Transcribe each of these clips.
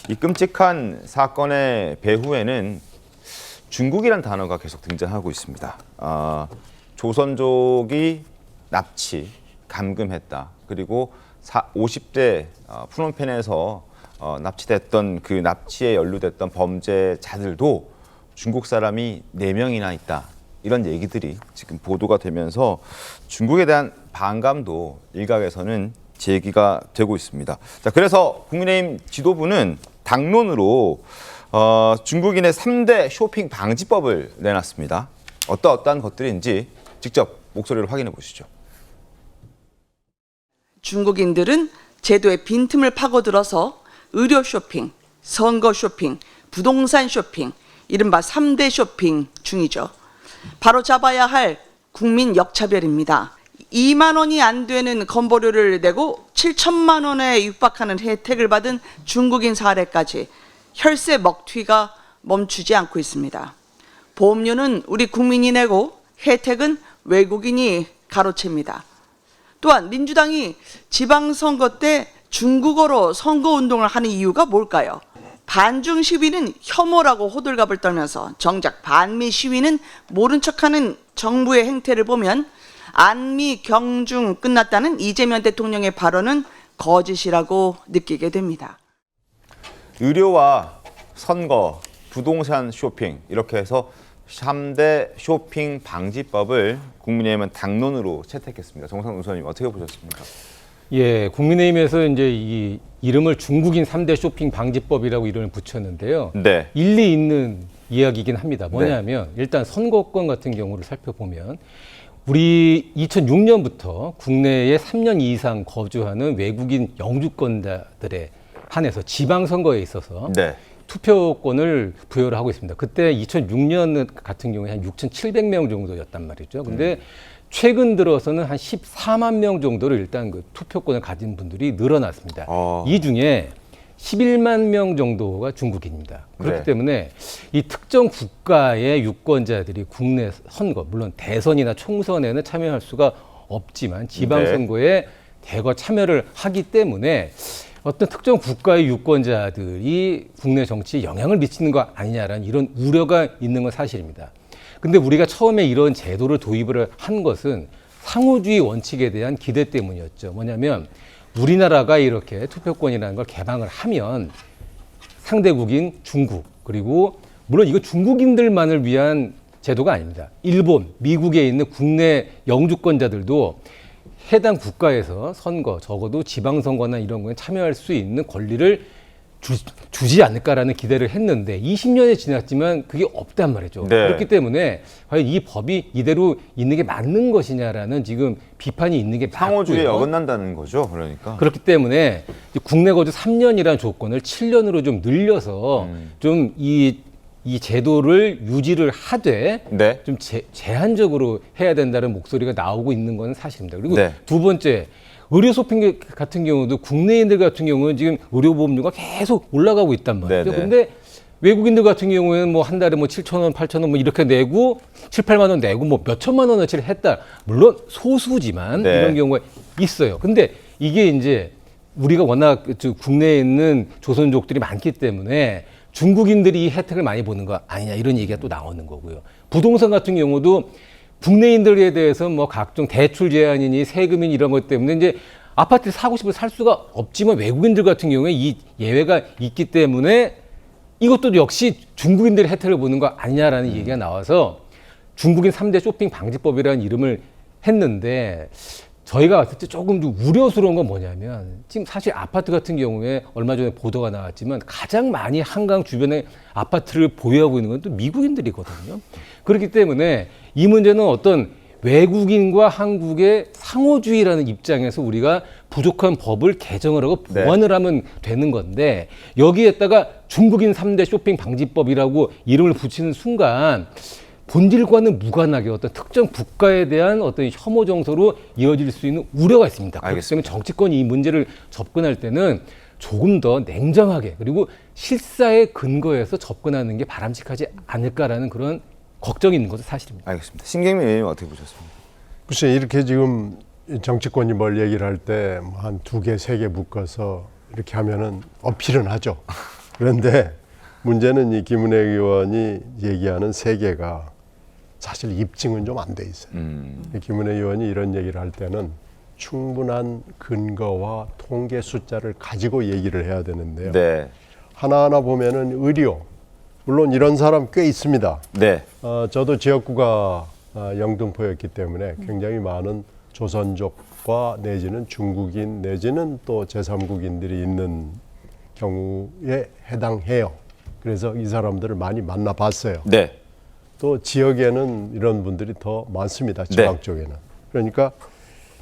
이 끔찍한 사건의 배후에는 중국이란 단어가 계속 등장하고 있습니다. 조선족이 납치, 감금했다. 그리고 50대 프놈펜에서 납치됐던 그 납치에 연루됐던 범죄자들도 중국 사람이 4명이나 있다. 이런 얘기들이 지금 보도가 되면서 중국에 대한 반감도 일각에서는 제기가 되고 있습니다. 자, 그래서 국민의힘 지도부는 당론으로 중국인의 3대 쇼핑 방지법을 내놨습니다. 어떠한 것들인지 직접 목소리로 확인해 보시죠. 중국인들은 제도의 빈틈을 파고들어서 의료 쇼핑, 선거 쇼핑, 부동산 쇼핑, 이른바 3대 쇼핑 중이죠. 바로 잡아야 할 국민 역차별입니다. 2만 원이 안 되는 건보료를 내고 7천만 원에 육박하는 혜택을 받은 중국인 사례까지 혈세 먹튀가 멈추지 않고 있습니다. 보험료는 우리 국민이 내고 혜택은 외국인이 가로챕니다. 또한 민주당이 지방선거 때 중국어로 선거운동을 하는 이유가 뭘까요? 반중 시위는 혐오라고 호들갑을 떨면서 정작 반미 시위는 모른 척하는 정부의 행태를 보면 안미 경중 끝났다는 이재명 대통령의 발언은 거짓이라고 느끼게 됩니다. 의료와 선거, 부동산 쇼핑 이렇게 해서 3대 쇼핑 방지법을 국민의힘은 당론으로 채택했습니다. 정상훈 의원님 어떻게 보셨습니까? 예, 국민의힘에서 이제 이 이름을 중국인 3대 쇼핑 방지법이라고 이름을 붙였는데요. 네. 일리 있는 이야기이긴 합니다. 뭐냐면 일단 선거권 같은 경우를 살펴보면 우리 2006년부터 국내에 3년 이상 거주하는 외국인 영주권자들에 한해서 지방선거에 있어서 네. 투표권을 부여를 하고 있습니다. 그때 2006년 같은 경우에 한 6,700명 정도였단 말이죠. 근데 최근 들어서는 한 14만 명 정도로 일단 그 투표권을 가진 분들이 늘어났습니다. 이 중에 11만 명 정도가 중국인입니다. 그렇기 네. 때문에 이 특정 국가의 유권자들이 국내 선거, 물론 대선이나 총선에는 참여할 수가 없지만 지방선거에 대거 참여를 하기 때문에 어떤 특정 국가의 유권자들이 국내 정치에 영향을 미치는 거 아니냐라는 이런 우려가 있는 건 사실입니다. 근데 우리가 처음에 이런 제도를 도입을 한 것은 상호주의 원칙에 대한 기대 때문이었죠. 뭐냐면 우리나라가 이렇게 투표권이라는 걸 개방을 하면 상대국인 중국, 그리고 물론 이거 중국인들만을 위한 제도가 아닙니다. 일본, 미국에 있는 국내 영주권자들도 해당 국가에서 선거, 적어도 지방선거나 이런 거에 참여할 수 있는 권리를 주지 않을까라는 기대를 했는데 20년이 지났지만 그게 없단 말이죠. 네. 그렇기 때문에 과연 이 법이 이대로 있는 게 맞는 것이냐라는 지금 비판이 있는 게 상호주의에 맞고요. 어긋난다는 거죠. 그러니까. 그렇기 때문에 국내 거주 3년이라는 조건을 7년으로 좀 늘려서 좀 이 제도를 유지를 하되 네. 좀 제한적으로 해야 된다는 목소리가 나오고 있는 건 사실입니다. 그리고 네. 두 번째, 의료 쇼핑 같은 경우도 국내인들 같은 경우는 지금 의료보험료가 계속 올라가고 있단 말이죠. 네네. 근데 외국인들 같은 경우에는 뭐 한 달에 뭐 7,000원, 8,000원 뭐 이렇게 내고 7, 8만 원 내고 뭐 몇 천만 원어치를 했다. 물론 소수지만 네. 이런 경우가 있어요. 근데 이게 이제 우리가 워낙 국내에 있는 조선족들이 많기 때문에 중국인들이 이 혜택을 많이 보는 거 아니냐 이런 얘기가 또 나오는 거고요. 부동산 같은 경우도 국내인들에 대해서 뭐 각종 대출 제한이니 세금이니 이런 것 때문에 이제 아파트를 사고 싶어서 살 수가 없지만 외국인들 같은 경우에 이 예외가 있기 때문에 이것도 역시 중국인들의 혜택을 보는 거 아니냐라는 얘기가 나와서 중국인 3대 쇼핑 방지법이라는 이름을 했는데 저희가 봤을 때 조금 좀 우려스러운 건 뭐냐면 지금 사실 아파트 같은 경우에 얼마 전에 보도가 나왔지만 가장 많이 한강 주변에 아파트를 보유하고 있는 건 또 미국인들이거든요. 그렇기 때문에 이 문제는 어떤 외국인과 한국의 상호주의라는 입장에서 우리가 부족한 법을 개정을 하고 보완을 하면 되는 건데 여기에다가 중국인 3대 쇼핑 방지법이라고 이름을 붙이는 순간 본질과는 무관하게 어떤 특정 국가에 대한 어떤 혐오 정서로 이어질 수 있는 우려가 있습니다. 그렇기 때문에 정치권이 이 문제를 접근할 때는 조금 더 냉정하게 그리고 실사에 근거해서 접근하는 게 바람직하지 않을까라는 그런 걱정이 있는 것도 사실입니다. 알겠습니다. 신경민 의원님 어떻게 보셨습니까? 글쎄 이렇게 지금 정치권이 뭘 얘기를 할 때 한 2개, 3개 묶어서 이렇게 하면은 어필은 하죠. 그런데 문제는 이 김은혜 의원이 얘기하는 세계가 사실 입증은 좀 안 돼 있어요. 김은혜 의원이 이런 얘기를 할 때는 충분한 근거와 통계 숫자를 가지고 얘기를 해야 되는데요. 네. 하나하나 보면은 의료, 물론 이런 사람 꽤 있습니다. 네. 저도 지역구가 영등포였기 때문에 굉장히 많은 조선족과 내지는 중국인 내지는 또 제3국인들이 있는 경우에 해당해요. 그래서 이 사람들을 많이 만나봤어요. 네. 또 지역에는 이런 분들이 더 많습니다. 지방 네. 쪽에는. 그러니까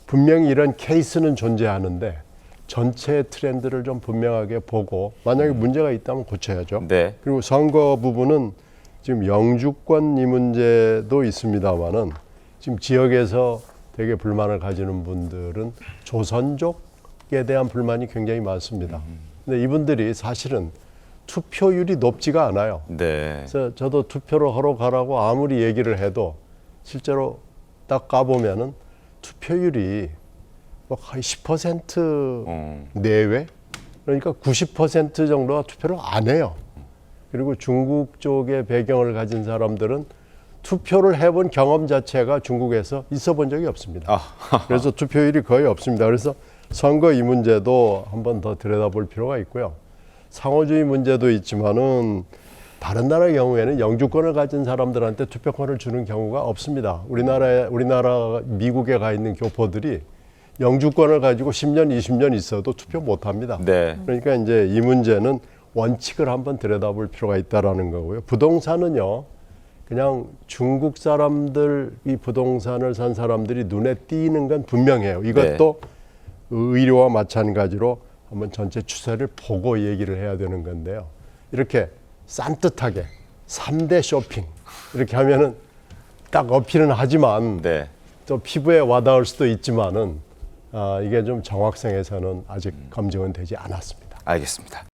분명히 이런 케이스는 존재하는데 전체 트렌드를 좀 분명하게 보고 만약에 문제가 있다면 고쳐야죠. 네. 그리고 선거 부분은 지금 영주권 이 문제도 있습니다만은 지금 지역에서 되게 불만을 가지는 분들은 조선족에 대한 불만이 굉장히 많습니다. 근데 이분들이 사실은 투표율이 높지가 않아요. 네. 그래서 저도 투표를 하러 가라고 아무리 얘기를 해도 실제로 딱 가보면은 투표율이 뭐 거의 10% 내외? 그러니까 90% 정도가 투표를 안 해요. 그리고 중국 쪽의 배경을 가진 사람들은 투표를 해본 경험 자체가 중국에서 있어 본 적이 없습니다. 그래서 투표율이 거의 없습니다. 그래서 선거 이 문제도 한번 더 들여다볼 필요가 있고요. 상호주의 문제도 있지만은 다른 나라의 경우에는 영주권을 가진 사람들한테 투표권을 주는 경우가 없습니다. 우리나라 미국에 가 있는 교포들이 영주권을 가지고 10년, 20년 있어도 투표 못 합니다. 네. 그러니까 이제 이 문제는 원칙을 한번 들여다볼 필요가 있다라는 거고요. 부동산은요, 그냥 중국 사람들, 이 부동산을 산 사람들이 눈에 띄는 건 분명해요. 이것도 의료와 마찬가지로 한번 전체 추세를 보고 얘기를 해야 되는 건데요. 이렇게 싼뜻하게 3대 쇼핑 이렇게 하면은 딱 어필은 하지만 네. 또 피부에 와닿을 수도 있지만은 이게 좀 정확성에서는 아직 검증은 되지 않았습니다. 알겠습니다.